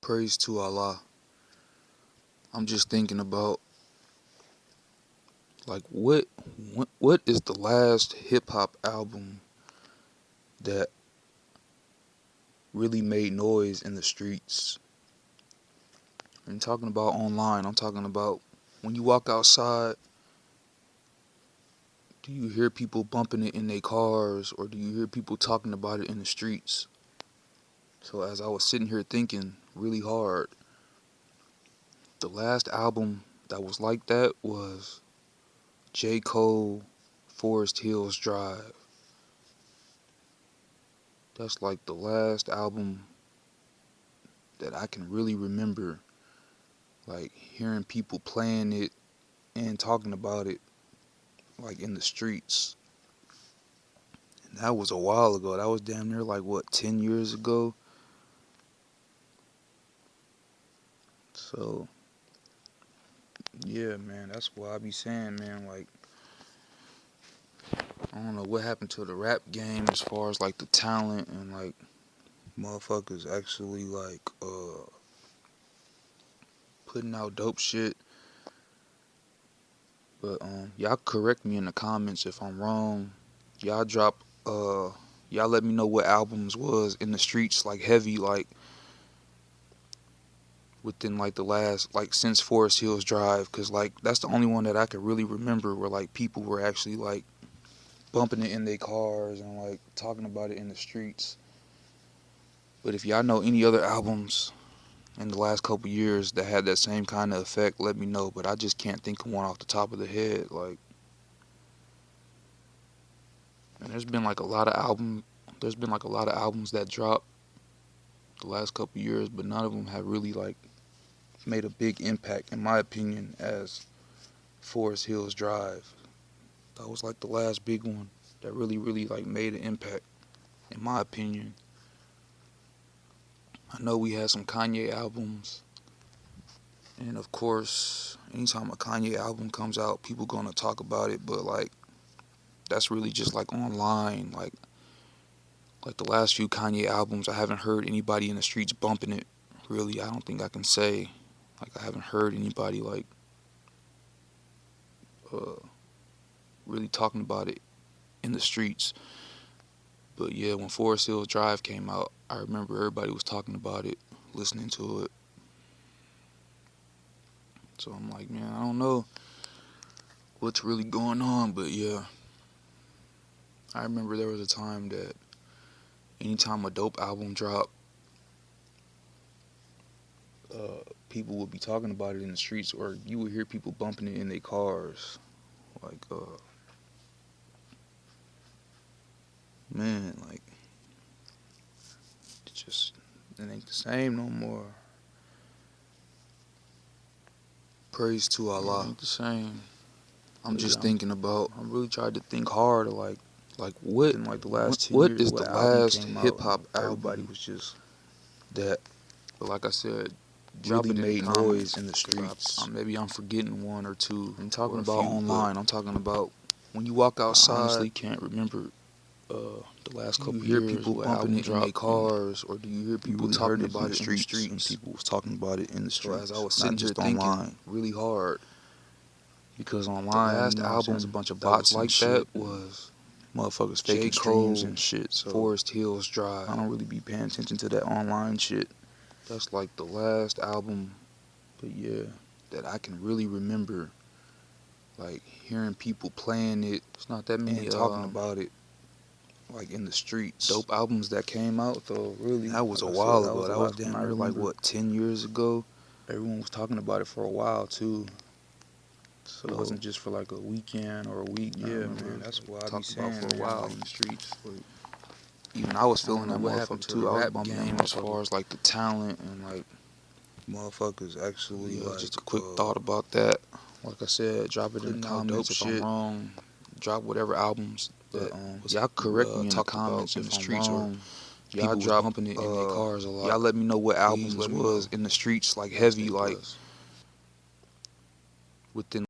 Praise to Allah. I'm just thinking about like what is the last hip hop album that really made noise in the streets? I'm talking about online. I'm talking about when you walk outside, do you hear people bumping it in their cars or do you hear people talking about it in the streets? So as I was sitting here thinking really hard, the last album that was like that was J. Cole, Forest Hills Drive. That's like the last album that I can really remember, like hearing people playing it and talking about it, like in the streets. And that was a while ago. That was damn near like what, 10 years ago? So, yeah, man, that's what I be saying, man. Like, I don't know what happened to the rap game as far as like the talent and like motherfuckers actually like putting out dope shit. But y'all correct me in the comments if I'm wrong. Y'all drop y'all let me know what albums was in the streets like heavy, like within like the last, like since Forest Hills Drive, cause like that's the only one that I could really remember where like people were actually like bumping it in their cars and like talking about it in the streets. But if y'all know any other albums in the last couple years that had that same kind of effect, let me know. But I just can't think of one off the top of the head. Like, and there's been like a lot of albums that dropped the last couple years, but none of them have really like made a big impact, in my opinion, as Forest Hills Drive. That was like the last big one that really like made an impact, in my opinion. I know we had some Kanye albums, and of course, anytime a Kanye album comes out, people gonna talk about it, but like that's really just like online. Like the last few Kanye albums, I haven't heard anybody in the streets bumping it. Really, I don't think I can say like I haven't heard anybody like really talking about it in the streets. But yeah, when Forest Hills Drive came out, I remember everybody was talking about it, listening to it. So I'm like, man, I don't know what's really going on, but yeah, I remember there was a time that anytime a dope album dropped, people would be talking about it in the streets, or you would hear people bumping it in their cars. Like, man, like, it ain't the same no more. Praise to Allah. It ain't the same. I'm just thinking about, I really tried to think hard, like what in like the last 10 what years, is what the last album hip hop album everybody was just that, but like I said, really really made noise in the streets. streets. Maybe I'm forgetting one or two. I'm talking or a about few, online. I'm talking about when you walk outside. I honestly can't remember the last couple years. Do you hear people bumping it in their cars, or do you hear people really talking heard it about it in the streets? and people was talking about it in the So streets. as I was not sitting just here thinking online. really hard, because online, The last you know, album was a bunch of that was bots some like shit that was motherfuckers J. faking streams Cole, and shit. So Forest Hills Drive. I don't really be paying attention to that online shit. That's like the last album, but yeah, that I can really remember, like hearing people playing it. It's not that many talking about it, like in the streets. Dope albums that came out though, really. That was Like a I while said, ago. That was damn when I near like remember. what, 10 years ago. Everyone was talking about it for a while too. So it wasn't just for like a weekend or a week. Yeah, man, that's what I be saying for a man, while like, in the streets. Like, even I was feeling that what motherfucker happened to too. the I was rap bumping game that as far as like the talent and like motherfuckers actually like. Just a quick thought about that. Like I said, drop it in the comments if I'm wrong. Drop whatever albums that y'all correct me in the comments if I'm wrong. Y'all drop bumping it in their cars a lot. Y'all let me know what albums was in the streets like heavy, like within